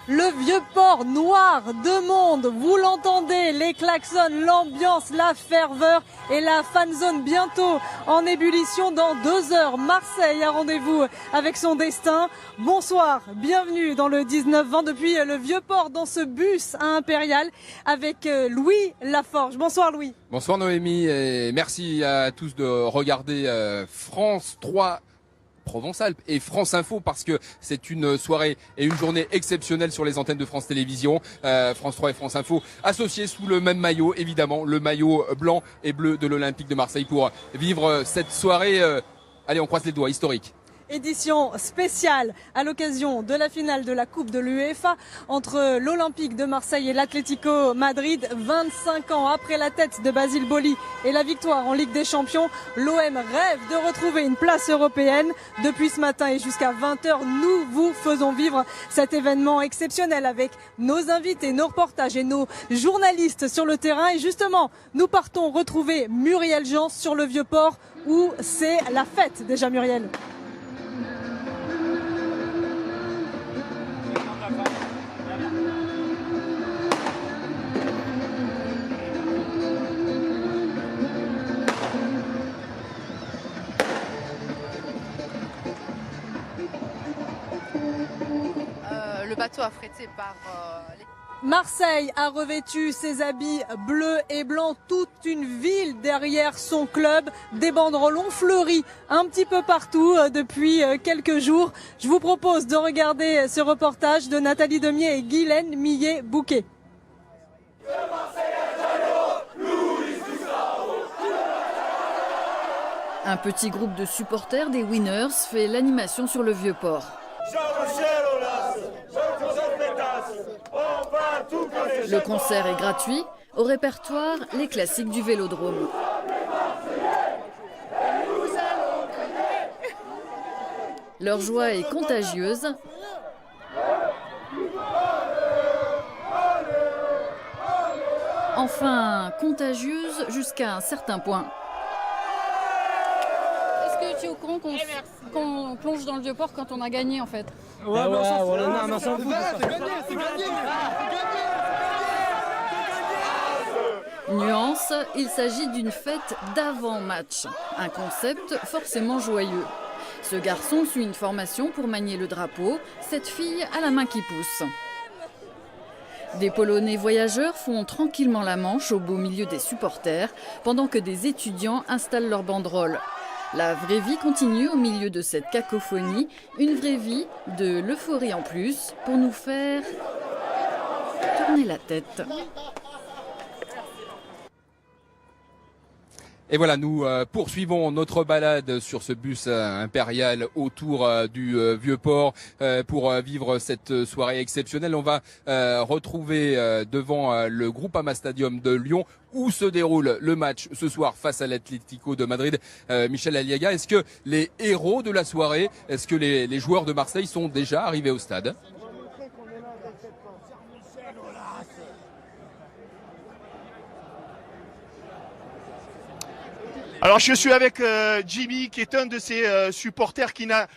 Le vieux port noir de monde, vous l'entendez, les klaxons, l'ambiance, la ferveur et la fanzone bientôt en ébullition dans 2 heures. Marseille a rendez-vous avec son destin. Bonsoir, bienvenue dans le 19-20 depuis le vieux port dans ce bus à Impérial avec Louis Laforge. Bonsoir Louis. Bonsoir Noémie et merci à tous de regarder France 3 Provence-Alpes et France Info parce que c'est une soirée et une journée exceptionnelle sur les antennes de France Télévisions. France 3 et France Info associés sous le même maillot, évidemment, le maillot blanc et bleu de l'Olympique de Marseille pour vivre cette soirée, allez on croise les doigts, historique. Édition spéciale à l'occasion de la finale de la Coupe de l'UEFA entre l'Olympique de Marseille et l'Atlético Madrid. 25 ans après la tête de Basile Boli et la victoire en Ligue des Champions, l'OM rêve de retrouver une place européenne. Depuis ce matin et jusqu'à 20h, nous vous faisons vivre cet événement exceptionnel avec nos invités, nos reportages et nos journalistes sur le terrain. Et justement, nous partons retrouver Muriel Jean sur le Vieux-Port où c'est la fête déjà, Muriel. Le bateau affrété par Marseille a revêtu ses habits bleus et blancs, toute une ville derrière son club, des banderoles ont fleuri un petit peu partout depuis quelques jours. Je vous propose de regarder ce reportage de Nathalie Demier et Guylaine Millet-Bouquet. Un petit groupe de supporters des Winners fait l'animation sur le Vieux-Port. Le concert est gratuit, au répertoire les classiques du Vélodrome. Leur joie est contagieuse. Enfin, contagieuse jusqu'à un certain point. Est-ce que tu es au courant qu'on plonge dans le Vieux-Port quand on a gagné en fait? Ouais, on s'en fout. Nuance, il s'agit d'une fête d'avant-match, un concept forcément joyeux. Ce garçon suit une formation pour manier le drapeau, cette fille a la main qui pousse. Des Polonais voyageurs font tranquillement la manche au beau milieu des supporters, pendant que des étudiants installent leurs banderoles. La vraie vie continue au milieu de cette cacophonie, une vraie vie de l'euphorie en plus, pour nous faire tourner la tête. Et voilà, nous poursuivons notre balade sur ce bus impérial autour du Vieux-Port pour vivre cette soirée exceptionnelle. On va retrouver devant le Groupama Stadium de Lyon où se déroule le match ce soir face à l'Atlético de Madrid. Michel Aliaga, est-ce que les héros de la soirée, est-ce que les joueurs de Marseille sont déjà arrivés au stade ? Alors je suis avec Jimmy qui est un de ces supporters qui n'a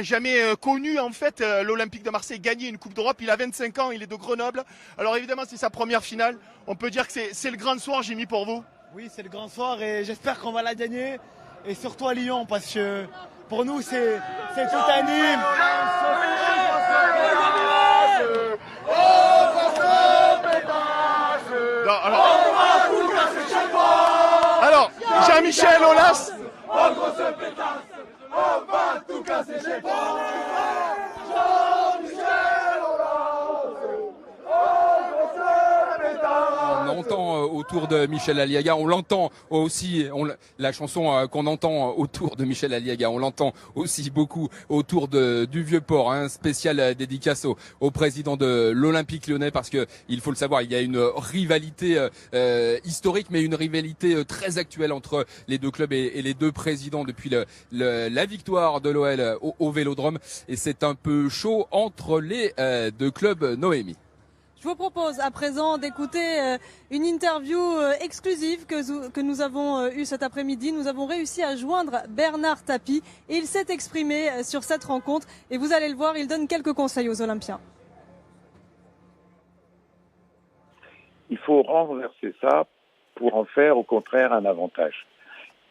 jamais connu en fait l'Olympique de Marseille gagner une Coupe d'Europe. Il a 25 ans, il est de Grenoble. Alors évidemment c'est sa première finale. On peut dire que c'est le grand soir, Jimmy, pour vous. Oui, c'est le grand soir et j'espère qu'on va la gagner. Et surtout à Lyon parce que pour nous c'est tout un hymne. Alors, Jean-Michel Aulas. En grosse pétasse, on va tout casser chez toi. Jean-Michel Aulas, en grosse pétasse. On entend autour de Michel Aliaga, on l'entend aussi, la chanson qu'on entend autour de Michel Aliaga, on l'entend aussi beaucoup autour du Vieux-Port, un spécial dédicace au président de l'Olympique Lyonnais parce que il faut le savoir, il y a une rivalité historique mais une rivalité très actuelle entre les deux clubs et les deux présidents depuis la victoire de l'OL au Vélodrome et c'est un peu chaud entre les deux clubs, Noémie. Je vous propose à présent d'écouter une interview exclusive que nous avons eue cet après-midi. Nous avons réussi à joindre Bernard Tapie et il s'est exprimé sur cette rencontre. Et vous allez le voir, il donne quelques conseils aux Olympiens. Il faut renverser ça pour en faire au contraire un avantage.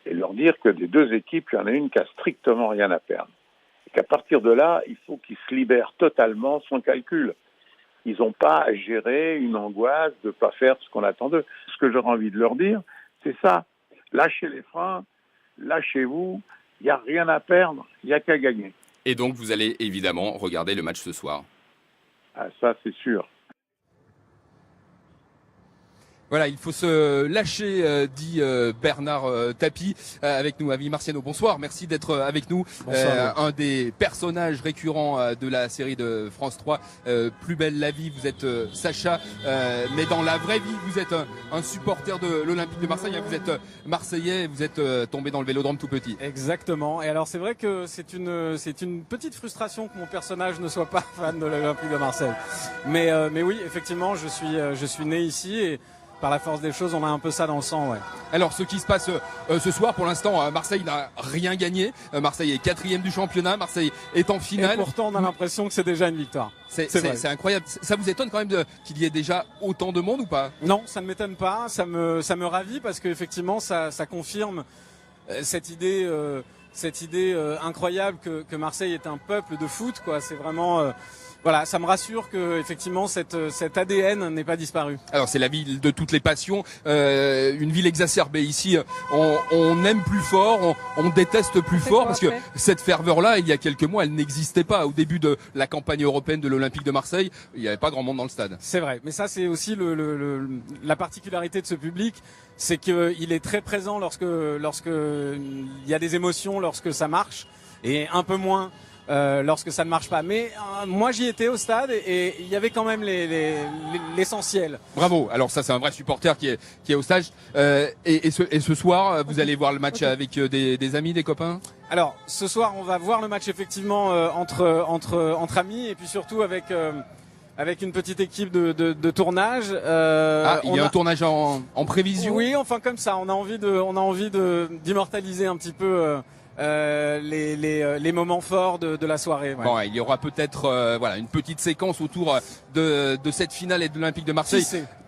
Et leur dire que des deux équipes, il y en a une qui a strictement rien à perdre. Et qu'à partir de là, il faut qu'ils se libèrent totalement sans calcul. Ils n'ont pas à gérer une angoisse de ne pas faire ce qu'on attend d'eux. Ce que j'aurais envie de leur dire, c'est ça. Lâchez les freins, lâchez-vous, il n'y a rien à perdre, il n'y a qu'à gagner. Et donc, vous allez évidemment regarder le match ce soir. Ah, ça, c'est sûr. Voilà, il faut se lâcher, dit Bernard Tapie, avec nous, Avis Marciano. Bonsoir, merci d'être avec nous. Un des personnages récurrents de la série de France 3, Plus belle la vie. Vous êtes Sacha, mais dans la vraie vie, vous êtes un supporter de l'Olympique de Marseille. Vous êtes Marseillais, vous êtes tombé dans le Vélodrome tout petit. Exactement. Et alors c'est vrai que c'est une petite frustration que mon personnage ne soit pas fan de l'Olympique de Marseille. Mais oui, effectivement, je suis né ici et par la force des choses, on a un peu ça dans le sang, ouais. Alors, ce qui se passe ce soir, pour l'instant, Marseille n'a rien gagné. Marseille est 4e du championnat. Marseille est en finale. Et pourtant, on a l'impression que c'est déjà une victoire. C'est incroyable. Ça vous étonne quand même qu'il y ait déjà autant de monde ou pas? Non, ça ne m'étonne pas. Ça me ravit parce qu'effectivement, ça confirme cette idée incroyable que Marseille est un peuple de foot, quoi. C'est vraiment voilà, ça me rassure que effectivement cet ADN n'est pas disparu. Alors c'est la ville de toutes les passions, une ville exacerbée ici. On aime plus fort, on déteste plus fort parce que cette ferveur-là, il y a quelques mois, elle n'existait pas. Au début de la campagne européenne de l'Olympique de Marseille, il n'y avait pas grand monde dans le stade. C'est vrai, mais ça c'est aussi la particularité de ce public, c'est qu'il est très présent lorsque il y a des émotions, lorsque ça marche, et un peu moins lorsque ça ne marche pas. Mais moi j'y étais au stade et il y avait quand même l'essentiel. Bravo. Alors ça c'est un vrai supporter qui est au stade. Et ce soir vous allez voir le match avec des amis, des copains? Alors ce soir on va voir le match effectivement entre amis et puis surtout avec une petite équipe de tournage. Il y a un tournage en prévision. Oui, enfin comme ça, on a envie d'immortaliser un petit peu les moments forts de la soirée. Ouais. Bon, il y aura peut-être une petite séquence autour de cette finale et de l'Olympique de Marseille.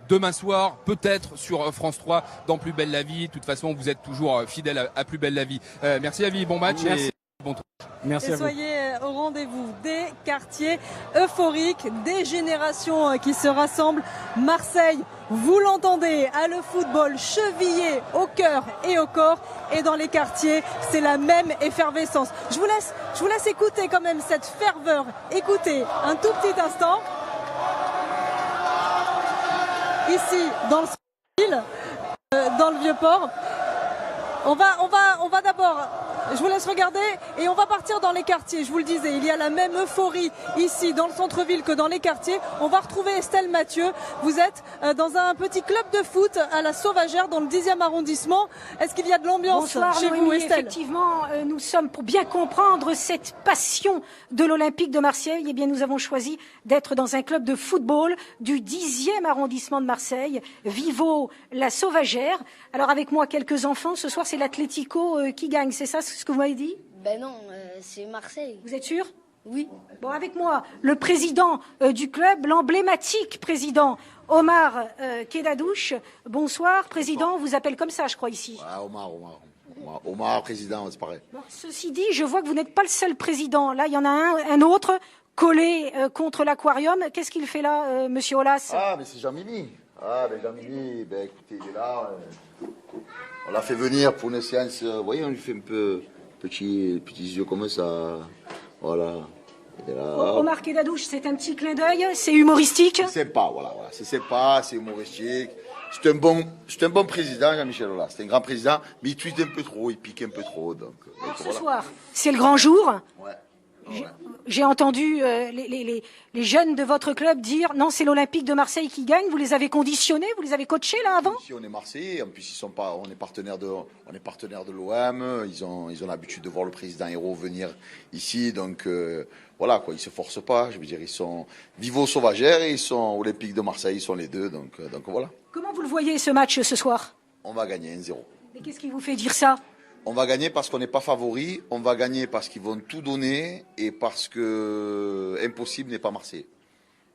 Demain soir, peut-être sur France 3, dans Plus belle la vie. De toute façon, vous êtes toujours fidèle à Plus belle la vie. Merci Avis, bon match. Merci. Et bon tour. Merci et à vous. soyez au rendez-vous des quartiers euphoriques, des générations qui se rassemblent. Marseille, vous l'entendez, a le football chevillé au cœur et au corps. Et dans les quartiers, c'est la même effervescence. Je vous laisse écouter quand même cette ferveur. Écoutez un tout petit instant. Ici, dans le centre-ville, dans le Vieux-Port. On va d'abord, je vous laisse regarder et on va partir dans les quartiers. Je vous le disais, il y a la même euphorie ici dans le centre-ville que dans les quartiers. On va retrouver Estelle Mathieu. Vous êtes dans un petit club de foot à la Sauvagère dans le 10e arrondissement. Est-ce qu'il y a de l'ambiance chez vous, Estelle? Effectivement, nous sommes, pour bien comprendre cette passion de l'Olympique de Marseille, eh bien, nous avons choisi d'être dans un club de football du 10e arrondissement de Marseille, Vivo la Sauvagère. Alors avec moi, quelques enfants. Ce soir, c'est l'Atlético qui gagne. C'est ça ce que vous m'avez dit? Ben non, c'est Marseille. Vous êtes sûr? Oui. Bon, avec moi, le président du club, l'emblématique président Omar Kedadouche. Bonsoir, président. On vous appelle comme ça, je crois, ici. Ouais, Omar, président, c'est pareil. Bon, ceci dit, je vois que vous n'êtes pas le seul président. Là, il y en a un autre collé contre l'aquarium. Qu'est-ce qu'il fait là, monsieur Aulas? Ah, mais c'est Jean-Mimi. Jean-Mimi, écoutez, il est là. On l'a fait venir pour une séance. Vous voyez, on lui fait un peu petits yeux comme ça. Voilà. Omar Kedadouche, c'est un petit clin d'œil, c'est humoristique. C'est sympa, voilà. C'est sympa, c'est humoristique. C'est un bon président, Jean-Michel Aulas. C'est un grand président, mais il tweete un peu trop, il pique un peu trop. Donc ce soir, c'est le grand jour. Ouais. J'ai entendu les jeunes de votre club dire non, c'est l'Olympique de Marseille qui gagne. Vous les avez conditionnés, vous les avez coachés là avant? Ici, on est Marseillais. En plus, on est partenaire de l'OM. Ils ont l'habitude de voir le président Hérault venir ici. Donc voilà quoi, ils se forcent pas. Je veux dire, ils sont Vivo Sauvagère et ils sont Olympique de Marseille. Ils sont les deux. Donc voilà. Comment vous le voyez ce match ce soir? On va gagner 1-0. Et qu'est-ce qui vous fait dire ça? On va gagner parce qu'on n'est pas favori, on va gagner parce qu'ils vont tout donner et parce que impossible n'est pas Marseille.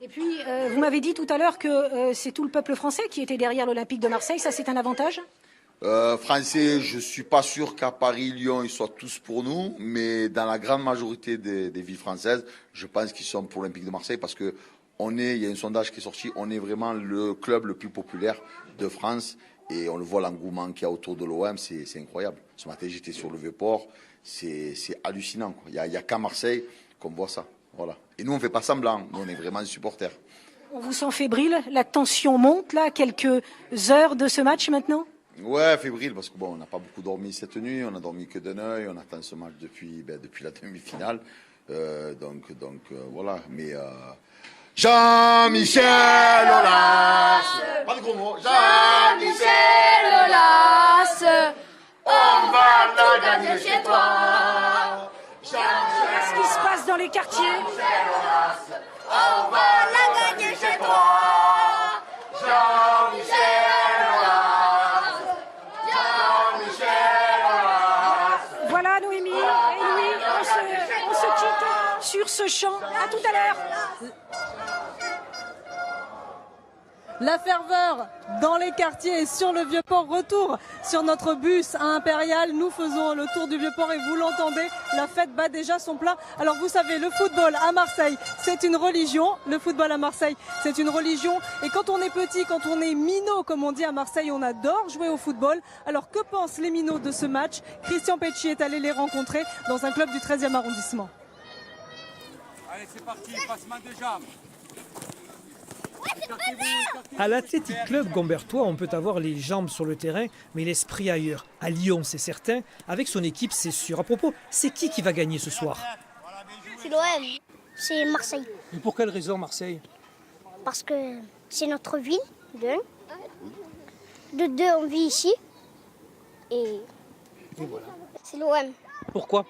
Et puis, vous m'avez dit tout à l'heure que c'est tout le peuple français qui était derrière l'Olympique de Marseille. Ça, c'est un avantage? Français, je suis pas sûr qu'à Paris, Lyon, ils soient tous pour nous, mais dans la grande majorité des villes françaises, je pense qu'ils sont pour l'Olympique de Marseille parce que il y a un sondage qui est sorti, on est vraiment le club le plus populaire de France et on le voit l'engouement qu'il y a autour de l'OM, c'est incroyable. Ce matin, j'étais sur le Vieux-Port, c'est hallucinant, quoi. Il y a qu'à Marseille qu'on voit ça. Voilà. Et nous, on fait pas semblant, nous, on est vraiment des supporters. On vous sent fébrile, la tension monte là, quelques heures de ce match maintenant? Ouais, fébrile, parce que bon, on n'a pas beaucoup dormi cette nuit, on a dormi que d'un œil, on attend ce match depuis la demi-finale. Donc voilà, mais Jean-Michel Aulas, pas de gros mots, Jean-Michel Aulas, on va la gagner chez toi. Qu'est-ce qui se passe dans les quartiers? On va la gagner chez toi. Jean-Michel Aulas. Jean-Michel Aulas. Voilà Noémie et Louis, on se quitte sur ce chant. À tout à l'heure. La ferveur dans les quartiers et sur le Vieux-Port. Retour sur notre bus à Impérial. Nous faisons le tour du Vieux-Port et vous l'entendez, la fête bat déjà son plein. Alors vous savez, le football à Marseille, c'est une religion. Le football à Marseille, c'est une religion. Et quand on est petit, quand on est minot, comme on dit à Marseille, on adore jouer au football. Alors que pensent les minots de ce match? Christian Pecci est allé les rencontrer dans un club du 13e arrondissement. Allez, c'est parti, passement de jambes. À l'Athletic Club Gombertois, on peut avoir les jambes sur le terrain, mais l'esprit ailleurs. À Lyon, c'est certain. Avec son équipe, c'est sûr. À propos, c'est qui va gagner ce soir? C'est l'OM. C'est Marseille. Et pour quelle raison Marseille? Parce que c'est notre ville, de un. De deux, on vit ici. Et voilà. C'est l'OM. Pourquoi?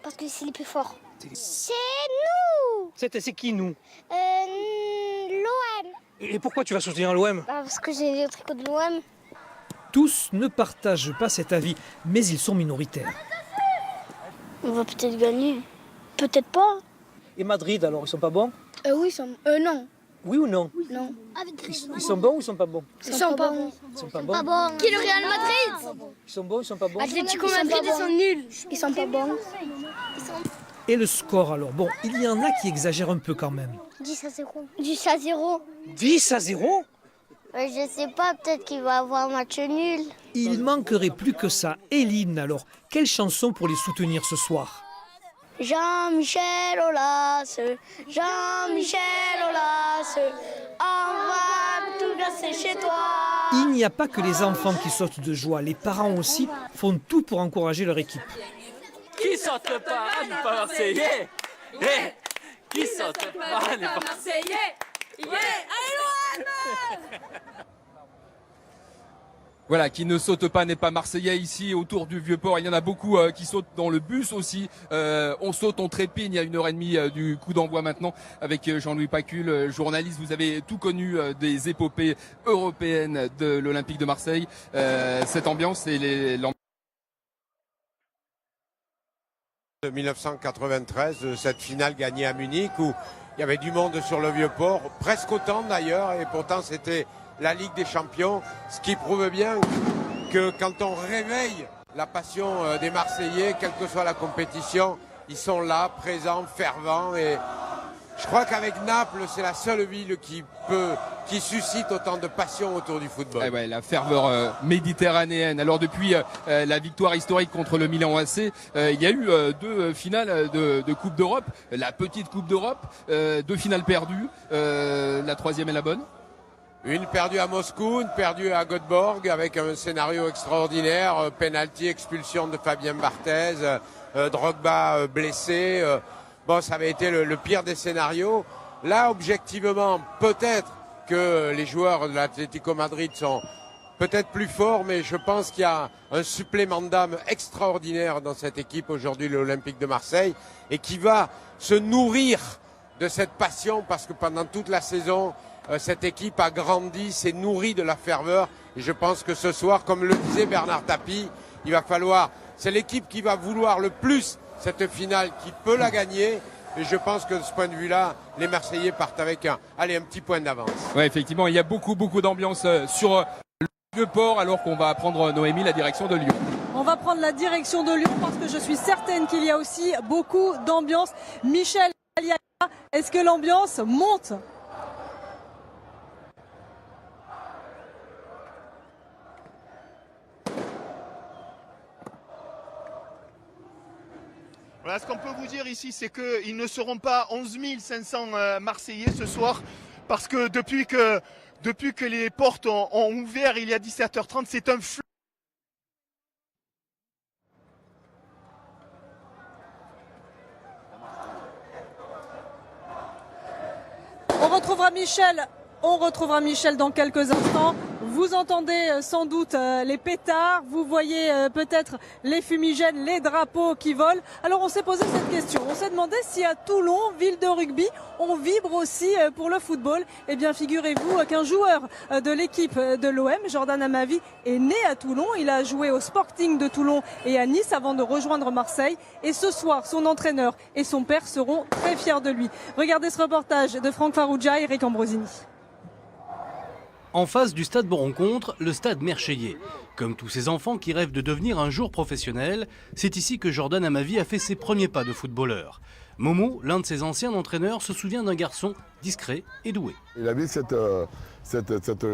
Parce que c'est les plus forts. C'est nous. C'est qui nous? L'OM. Et pourquoi tu vas soutenir l'OM? Parce que j'ai le tricot de l'OM. Tous ne partagent pas cet avis, mais ils sont minoritaires. On va peut-être gagner. Peut-être pas. Et Madrid, alors, ils sont pas bons? Oui, ils sont... non. Oui ou non? Non. Ils sont bons ou ils sont pas bons? Ils sont pas bons. Ils sont pas bons. Qui est le Real Madrid? Ils sont bons, ils sont pas bons? Atlético Madrid, ils sont nuls. Ils sont pas bons. Et le score alors? Bon, il y en a qui exagèrent un peu quand même. 10-0. 10-0. 10-0? Je sais pas, peut-être qu'il va avoir un match nul. Il manquerait plus que ça. Éline alors, quelle chanson pour les soutenir ce soir? Jean-Michel Aulas, Jean-Michel Aulas, on va tout casser chez toi. Il n'y a pas que les enfants qui sautent de joie, les parents aussi font tout pour encourager leur équipe. Qui saute pas n'est pas Marseillais. Qui saute pas n'est pas Marseillais. Allez l'OM. Voilà, qui ne saute pas n'est pas Marseillais ici autour du Vieux-Port. Il y en a beaucoup qui sautent dans le bus aussi. On saute, on trépigne. Il y a 1h30 du coup d'envoi maintenant avec Jean-Louis Pacul, journaliste. Vous avez tout connu des épopées européennes de l'Olympique de Marseille. Cette ambiance et l'ambiance de 1993, cette finale gagnée à Munich où il y avait du monde sur le Vieux-Port, presque autant d'ailleurs, et pourtant c'était la Ligue des Champions, ce qui prouve bien que quand on réveille la passion des Marseillais, quelle que soit la compétition, ils sont là, présents, fervents, et je crois qu'avec Naples, c'est la seule ville qui suscite autant de passion autour du football. Eh ouais, la ferveur méditerranéenne. Alors depuis la victoire historique contre le Milan AC, il y a eu 2 finales de Coupe d'Europe, la petite Coupe d'Europe, 2 finales perdues, la 3e est la bonne. Une perdue à Moscou, une perdue à Göteborg avec un scénario extraordinaire, penalty, expulsion de Fabien Barthez, Drogba blessé. Bon, ça avait été le pire des scénarios. Là, objectivement, peut-être que les joueurs de l'Atlético Madrid sont peut-être plus forts, mais je pense qu'il y a un supplément d'âme extraordinaire dans cette équipe aujourd'hui, l'Olympique de Marseille, et qui va se nourrir de cette passion parce que pendant toute la saison, cette équipe a grandi, s'est nourrie de la ferveur. Et je pense que ce soir, comme le disait Bernard Tapie, il va falloir, c'est l'équipe qui va vouloir le plus cette finale, qui peut la gagner. Et je pense que de ce point de vue-là, les Marseillais partent avec un petit point d'avance. Ouais, effectivement, il y a beaucoup d'ambiance sur le Vieux-Port alors qu'on va prendre, Noémie, la direction de Lyon. On va prendre la direction de Lyon parce que je suis certaine qu'il y a aussi beaucoup d'ambiance. Michel Aliaga, est-ce que l'ambiance monte ? Voilà, ce qu'on peut vous dire ici, c'est qu'ils ne seront pas 11 500 Marseillais ce soir, parce que depuis que les portes ont ouvert il y a 17h30, c'est un flou. On retrouvera Michel dans quelques instants. Vous entendez sans doute les pétards, vous voyez peut-être les fumigènes, les drapeaux qui volent. Alors on s'est posé cette question, on s'est demandé si à Toulon, ville de rugby, on vibre aussi pour le football. Eh bien figurez-vous qu'un joueur de l'équipe de l'OM, Jordan Amavi, est né à Toulon. Il a joué au Sporting de Toulon et à Nice avant de rejoindre Marseille. Et ce soir, son entraîneur et son père seront très fiers de lui. Regardez ce reportage de Franck Farrugia et Eric Ambrosini. En face du stade Bon-Rencontre, le stade Mercheillet. Comme tous ces enfants qui rêvent de devenir un jour professionnel, c'est ici que Jordan Amavi a fait ses premiers pas de footballeur. Momo, l'un de ses anciens entraîneurs, se souvient d'un garçon discret et doué. Il avait cette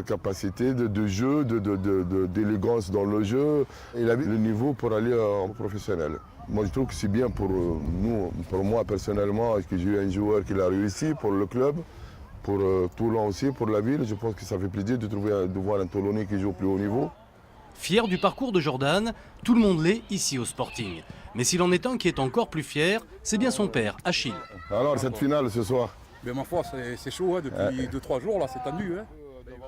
capacité de jeu, d'élégance dans le jeu. Il avait le niveau pour aller en professionnel. Moi, je trouve que c'est bien pour nous, pour moi personnellement, que j'ai eu un joueur qui l'a réussi pour le club. Pour Toulon aussi, pour la ville, je pense que ça fait plaisir de voir un Toulonnais qui joue au plus haut niveau. Fier du parcours de Jordan, tout le monde l'est ici au Sporting. Mais s'il en est un qui est encore plus fier, c'est bien son père, Achille. Alors, cette finale ce soir? Mais ma foi, c'est chaud, hein, depuis 2-3 jours, là, c'est tendu. Hein.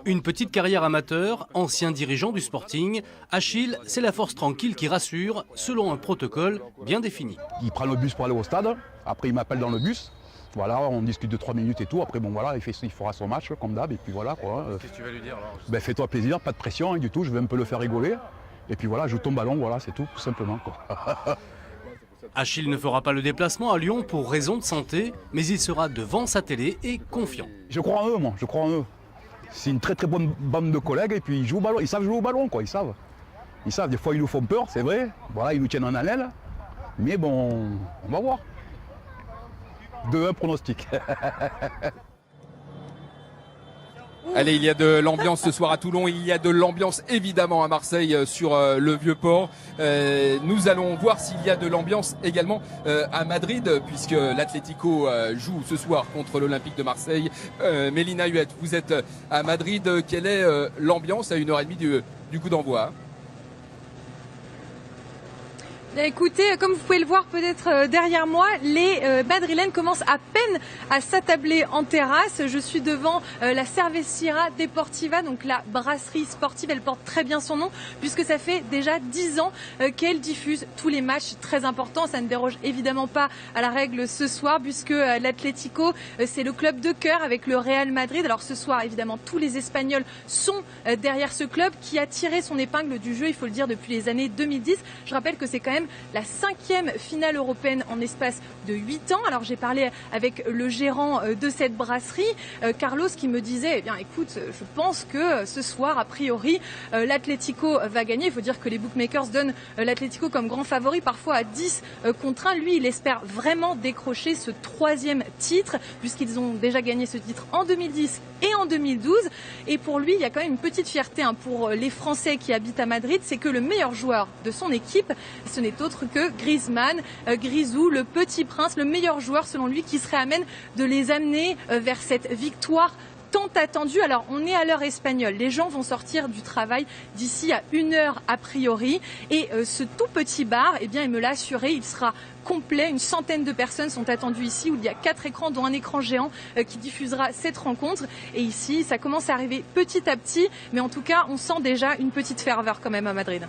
Une petite carrière amateur, ancien dirigeant du Sporting, Achille, c'est la force tranquille qui rassure, selon un protocole bien défini. Il prend le bus pour aller au stade, après il m'appelle dans le bus. Voilà, on discute de 3 minutes et tout. Après, bon voilà, il fera son match comme d'hab. Et puis voilà quoi. Qu'est-ce que tu vas lui dire alors? Ben, fais-toi plaisir, pas de pression hein, du tout. Je vais un peu le faire rigoler. Et puis voilà, joue ton ballon, voilà, c'est tout simplement quoi. Achille ne fera pas le déplacement à Lyon pour raison de santé, mais il sera devant sa télé et confiant. Je crois en eux, moi. Je crois en eux. C'est une très très bonne bande de collègues et puis ils jouent au ballon. Ils savent jouer au ballon quoi. Ils savent. Des fois ils nous font peur, c'est vrai. Voilà, ils nous tiennent en haleine. Mais bon, on va voir. 2-1 pronostic. Allez, il y a de l'ambiance ce soir à Toulon, il y a de l'ambiance évidemment à Marseille sur le Vieux-Port. Nous allons voir s'il y a de l'ambiance également à Madrid, puisque l'Atlético joue ce soir contre l'Olympique de Marseille. Mélina Huette, vous êtes à Madrid, quelle est l'ambiance à 1h30 du coup d'envoi? Écoutez, comme vous pouvez le voir peut-être derrière moi, les Madrilènes commencent à peine à s'attabler en terrasse. Je suis devant la Cervecería Deportiva, donc la brasserie sportive. Elle porte très bien son nom puisque ça fait déjà 10 ans qu'elle diffuse tous les matchs très importants. Ça ne déroge évidemment pas à la règle ce soir puisque l'Atlético, c'est le club de cœur avec le Real Madrid. Alors ce soir, évidemment, tous les Espagnols sont derrière ce club qui a tiré son épingle du jeu, il faut le dire, depuis les années 2010. Je rappelle que c'est quand même la 5e finale européenne en espace de 8 ans. Alors j'ai parlé avec le gérant de cette brasserie, Carlos, qui me disait, eh bien écoute, je pense que ce soir, a priori, l'Atlético va gagner. Il faut dire que les bookmakers donnent l'Atlético comme grand favori, parfois à 10 contre 1. Lui, il espère vraiment décrocher ce 3e titre, puisqu'ils ont déjà gagné ce titre en 2010 et en 2012. Et pour lui, il y a quand même une petite fierté pour les Français qui habitent à Madrid, c'est que le meilleur joueur de son équipe, ce n'est autre que Griezmann, Grisou, le petit prince, le meilleur joueur selon lui qui serait à même de les amener vers cette victoire tant attendue. Alors on est à l'heure espagnole, les gens vont sortir du travail d'ici à 1h a priori et ce tout petit bar, eh bien il me l'a assuré, il sera complet. Une centaine de personnes sont attendues ici où il y a 4 écrans dont un écran géant qui diffusera cette rencontre. Et ici ça commence à arriver petit à petit, mais en tout cas on sent déjà une petite ferveur quand même à Madrid.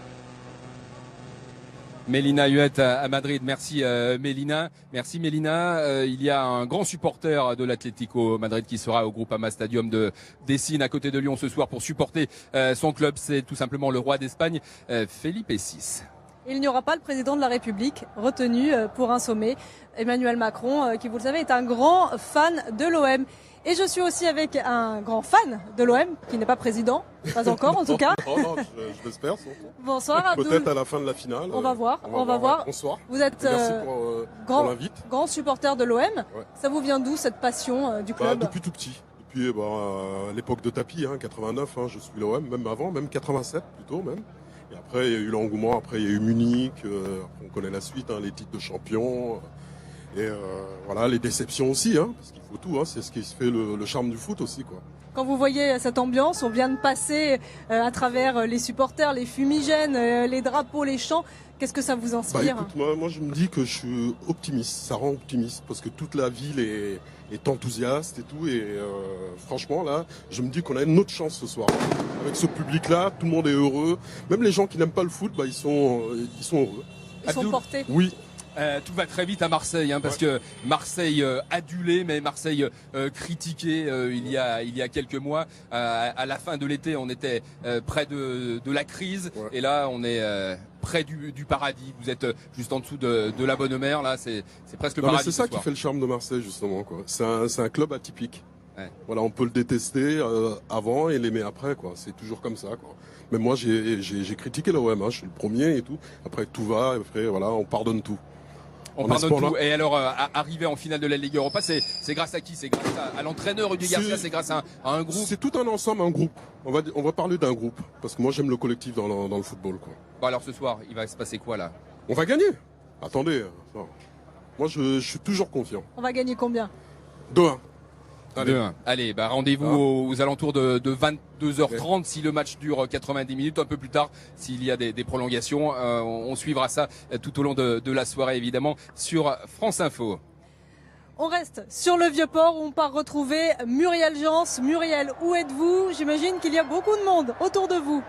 Mélina Huette à Madrid, merci Mélina. Merci Mélina. Il y a un grand supporter de l'Atlético Madrid qui sera au Groupama Stadium de Dessine à côté de Lyon ce soir pour supporter son club. C'est tout simplement le roi d'Espagne, Felipe VI. Il n'y aura pas le président de la République retenu pour un sommet. Emmanuel Macron, qui vous le savez, est un grand fan de l'OM. Et je suis aussi avec un grand fan de l'OM, qui n'est pas président, pas encore en tout cas. Non, je l'espère surtout. Bonsoir Abdoul. Peut-être à la fin de la finale. On va voir, on va voir. Bonsoir. Vous êtes Merci pour l'invite. grand supporter de l'OM. Ouais. Ça vous vient d'où cette passion du club? Depuis tout petit. Depuis l'époque de tapis, 89, je suis l'OM, même avant, même 87 plutôt même. Et après il y a eu l'engouement, après il y a eu Munich, après, on connaît la suite, les titres de champion. Et voilà, les déceptions aussi, parce qu'il faut tout, c'est ce qui fait le charme du foot aussi, quoi. Quand vous voyez cette ambiance, on vient de passer à travers les supporters, les fumigènes, les drapeaux, les chants. Qu'est-ce que ça vous inspire? Écoute, moi je me dis que je suis optimiste, ça rend optimiste, parce que toute la ville est enthousiaste et tout, et franchement là, je me dis qu'on a une autre chance ce soir. Avec ce public-là, tout le monde est heureux, même les gens qui n'aiment pas le foot, ils sont heureux. Ils sont portés. Oui. Tout va très vite à Marseille, parce que Marseille adulé, mais Marseille critiqué il y a quelques mois. À la fin de l'été, on était près de la crise, et là, on est près du paradis. Vous êtes juste en dessous de la bonne mer, là, c'est presque le paradis. C'est ça qui fait le charme de Marseille, justement, quoi. C'est un club atypique. Ouais. Voilà, on peut le détester avant et l'aimer après, quoi. C'est toujours comme ça, quoi. Mais moi, j'ai critiqué l'OM, je suis le premier et tout. Après, tout va, après, voilà, on pardonne tout. On pardonne tout. Et alors, arriver en finale de la Ligue Europa, c'est grâce à qui? C'est grâce à l'entraîneur Rudy Garcia, c'est grâce à un groupe? C'est tout un ensemble, un groupe. On va parler d'un groupe, parce que moi j'aime le collectif dans le football, quoi. Bon, alors ce soir, il va se passer quoi là? On va gagner. Attendez, moi je suis toujours confiant. On va gagner combien? 2-1. Allez, rendez-vous aux alentours de 22h30 si le match dure 90 minutes, un peu plus tard s'il y a des prolongations. On suivra ça tout au long de la soirée évidemment sur France Info. On reste sur le Vieux-Port où on part retrouver Muriel Jans. Muriel, où êtes-vous? J'imagine qu'il y a beaucoup de monde autour de vous.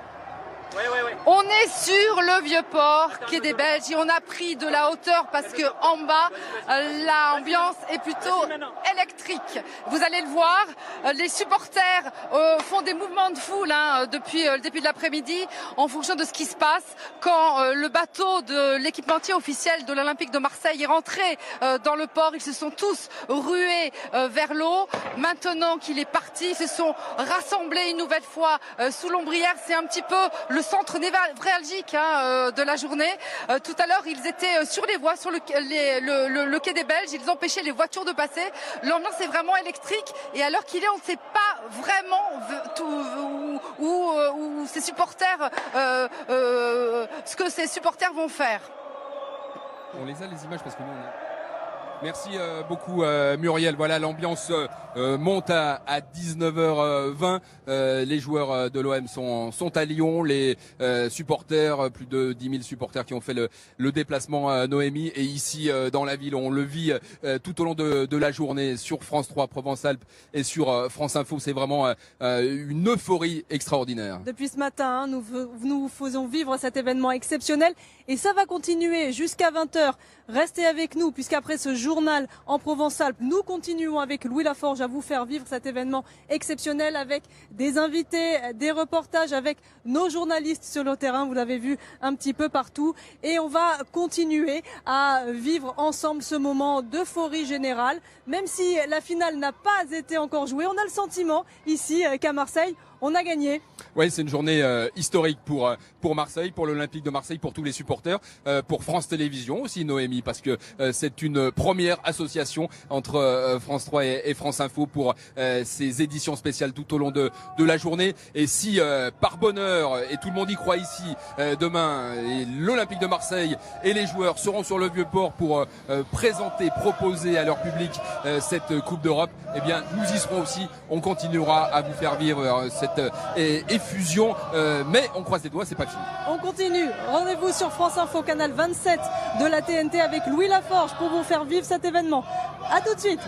Oui. On est sur le Vieux-Port, quai des Belges, et on a pris de la hauteur parce que en bas, l'ambiance est plutôt électrique. Vous allez le voir, les supporters font des mouvements de foule depuis le début de l'après-midi en fonction de ce qui se passe. Quand le bateau de l'équipementier officiel de l'Olympique de Marseille est rentré dans le port, ils se sont tous rués vers l'eau. Maintenant qu'il est parti, ils se sont rassemblés une nouvelle fois sous l'ombrière. C'est un petit peu le centre névralgique de la journée. Tout à l'heure, ils étaient sur les voies, sur le quai des Belges. Ils empêchaient les voitures de passer. L'ambiance est vraiment électrique. Et à l'heure qu'il est, on ne sait pas vraiment où ces supporters, ce que ces supporters vont faire. On les a les images parce que nous on a... Merci beaucoup Muriel. Voilà, l'ambiance monte à 19h20. Les joueurs de l'OM sont à Lyon. Les supporters, plus de 10 000 supporters qui ont fait le déplacement Noémie. Et ici dans la ville, on le vit tout au long de la journée sur France 3 Provence-Alpes et sur France Info. C'est vraiment une euphorie extraordinaire. Depuis ce matin, nous faisons vivre cet événement exceptionnel. Et ça va continuer jusqu'à 20h. Restez avec nous puisqu'après ce journal en Provence-Alpes, nous continuons avec Louis Laforge à vous faire vivre cet événement exceptionnel avec des invités, des reportages, avec nos journalistes sur le terrain. Vous l'avez vu un petit peu partout. Et on va continuer à vivre ensemble ce moment d'euphorie générale. Même si la finale n'a pas été encore jouée, on a le sentiment ici qu'à Marseille, on a gagné. Oui, c'est une journée historique pour Marseille, pour l'Olympique de Marseille, pour tous les supporters, pour France Télévisions aussi, Noémie, parce que c'est une première association entre France 3 et France Info pour ces éditions spéciales tout au long de la journée. Et si par bonheur, et tout le monde y croit ici, demain, l'Olympique de Marseille et les joueurs seront sur le Vieux-Port pour proposer à leur public cette Coupe d'Europe, eh bien nous y serons aussi. On continuera à vous faire vivre cette effusion, mais on croise les doigts, c'est pas fini. On continue. Rendez-vous sur France Info, canal 27 de la TNT avec Louis Laforge pour vous faire vivre cet événement. À tout de suite.